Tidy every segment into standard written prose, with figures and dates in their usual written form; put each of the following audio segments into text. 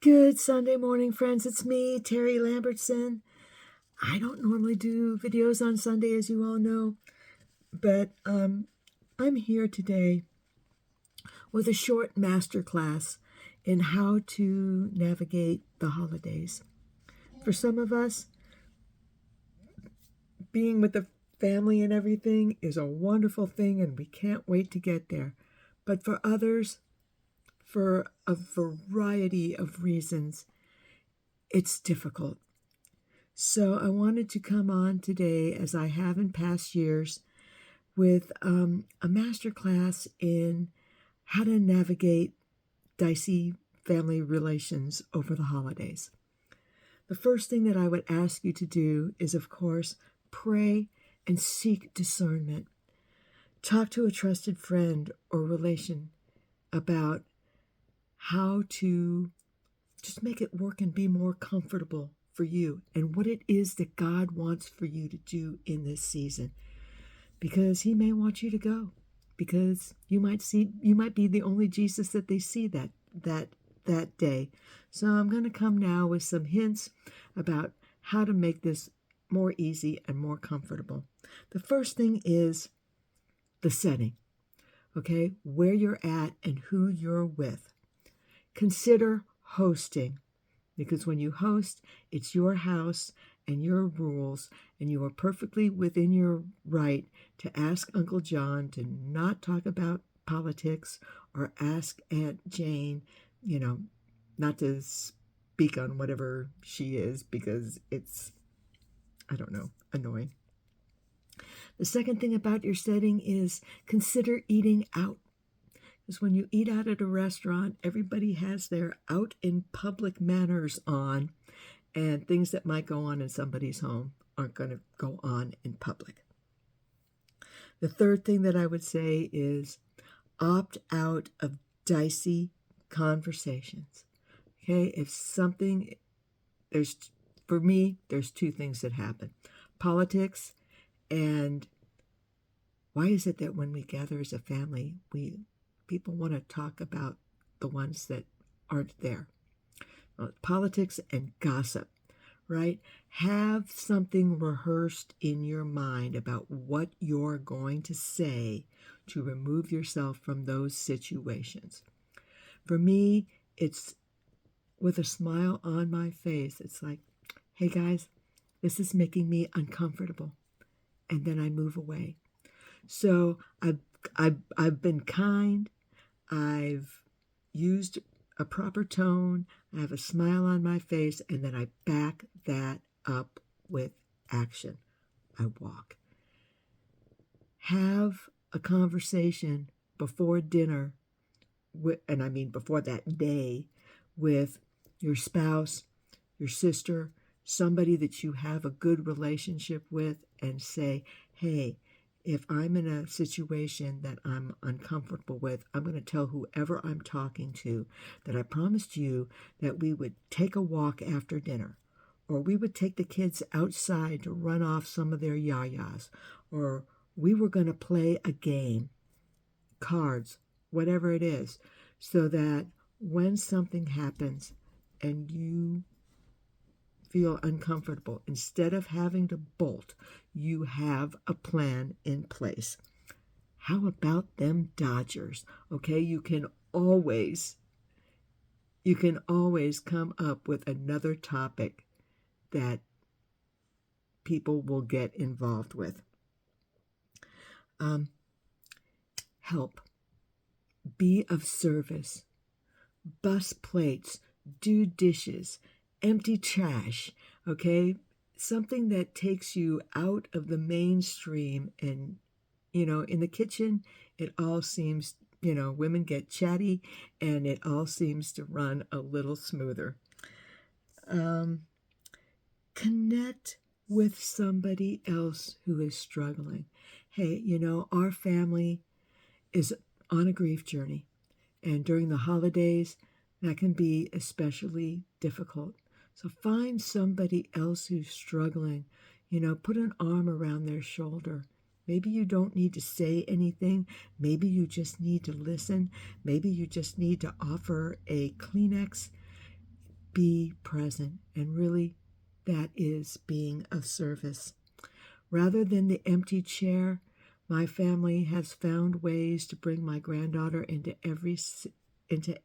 Good Sunday morning, friends. It's me, Terry Lambertson. I don't normally do videos on Sunday, as you all know, but I'm here today with a short masterclass in how to navigate the holidays. For some of us, being with the family and everything is a wonderful thing, and we can't wait to get there. But for others, for a variety of reasons, it's difficult. So I wanted to come on today, as I have in past years, with a master class in how to navigate dicey family relations over the holidays. The first thing that I would ask you to do is, of course, pray and seek discernment. Talk to a trusted friend or relation about how to just make it work and be more comfortable for you and what it is that God wants for you to do in this season. Because he may want you to go. Because you might be the only Jesus that they see that day. So I'm going to come now with some hints about how to make this more easy and more comfortable. The first thing is the setting. Okay? Where you're at and who you're with. Consider hosting. Because when you host, it's your house and your rules, and you are perfectly within your right to ask Uncle John to not talk about politics or ask Aunt Jane, not to speak on whatever she is because it's, I don't know, annoying. The second thing about your setting is consider eating out. Because when you eat out at a restaurant, everybody has their out in public manners on, and things that might go on in somebody's home aren't going to go on in public. The third thing that I would say is opt out of dicey conversations. Okay, if something, for me, there's two things that happen. Politics, and why is it that when we gather as a family, people want to talk about the ones that aren't there? Politics and gossip, right? Have something rehearsed in your mind about what you're going to say to remove yourself from those situations. For me, it's with a smile on my face. It's like, hey guys, this is making me uncomfortable. And then I move away. So I've been kind. I've used a proper tone. I have a smile on my face, and then I back that up with action. I walk. Have a conversation before dinner, and I mean before that day, with your spouse, your sister, somebody that you have a good relationship with, and say, hey, if I'm in a situation that I'm uncomfortable with, I'm going to tell whoever I'm talking to that I promised you that we would take a walk after dinner, or we would take the kids outside to run off some of their yayas, or we were going to play a game, cards, whatever it is, so that when something happens and you feel uncomfortable, instead of having to bolt, you have a plan in place. How about them Dodgers? Okay, you can always come up with another topic that people will get involved with. Help. Be of service. Bus plates. Do dishes. Empty trash. Okay, something that takes you out of the mainstream. And in the kitchen, it all seems, women get chatty and it all seems to run a little smoother. Connect with somebody else who is struggling. Hey, our family is on a grief journey, and during the holidays, that can be especially difficult. So find somebody else who's struggling. Put an arm around their shoulder. Maybe you don't need to say anything. Maybe you just need to listen. Maybe you just need to offer a Kleenex. be present. And really, that is being of service. Rather than the empty chair, my family has found ways to bring my granddaughter into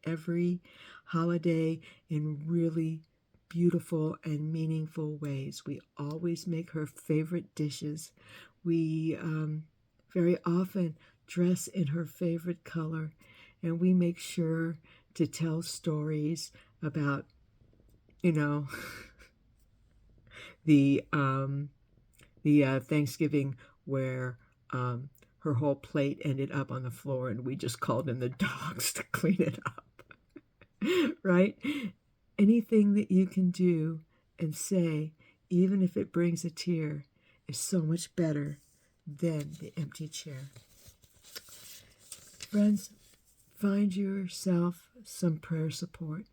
every holiday in really beautiful and meaningful ways. We always make her favorite dishes. We very often dress in her favorite color, and we make sure to tell stories about, you know, the Thanksgiving where her whole plate ended up on the floor and we just called in the dogs to clean it up. Right? Anything that you can do and say, even if it brings a tear, is so much better than the empty chair. Friends, find yourself some prayer support.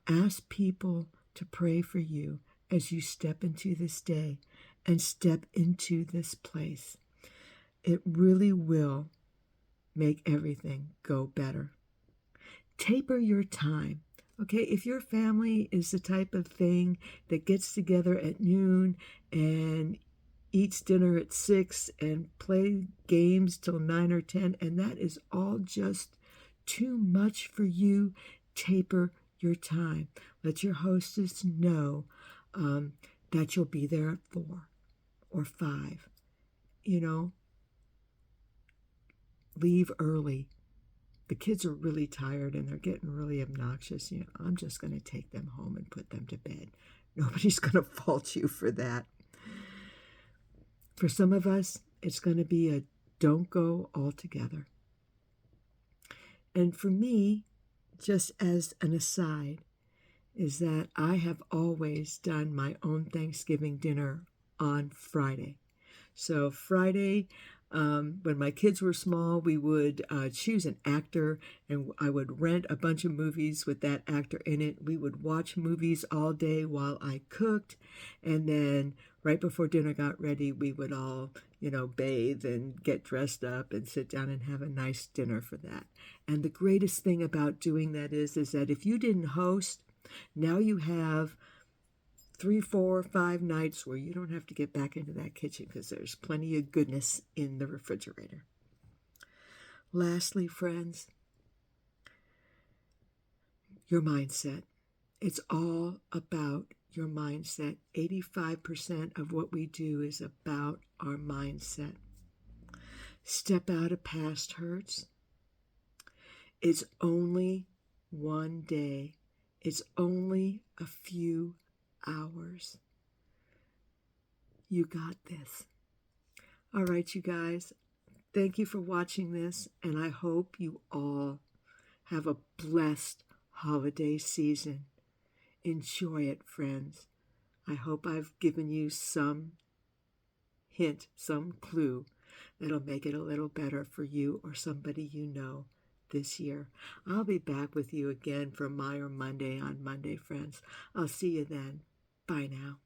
Ask people to pray for you as you step into this day and step into this place. It really will make everything go better. Taper your time. Okay, if your family is the type of thing that gets together at noon and eats dinner at 6 and play games till 9 or 10, and that is all just too much for you, taper your time. Let your hostess know that you'll be there at 4 or 5. Leave early. The kids are really tired and they're getting really obnoxious. I'm just going to take them home and put them to bed. Nobody's going to fault you for that. For some of us, it's going to be a don't go altogether. And for me, just as an aside, is that I have always done my own Thanksgiving dinner on Friday. So Friday, when my kids were small, we would choose an actor and I would rent a bunch of movies with that actor in it. We would watch movies all day while I cooked. And then right before dinner got ready, we would all, bathe and get dressed up and sit down and have a nice dinner for that. And the greatest thing about doing that is that if you didn't host, now you have 3, 4, 5 nights where you don't have to get back into that kitchen because there's plenty of goodness in the refrigerator. Lastly, friends, your mindset. It's all about your mindset. 85% of what we do is about our mindset. Step out of past hurts. It's only one day. It's only a few hours. You got this. All right, you guys. Thank you for watching this, and I hope you all have a blessed holiday season. Enjoy it, friends. I hope I've given you some hint, some clue that'll make it a little better for you or somebody you know this year. I'll be back with you again for Meyer Monday on Monday, friends. I'll see you then. Bye now.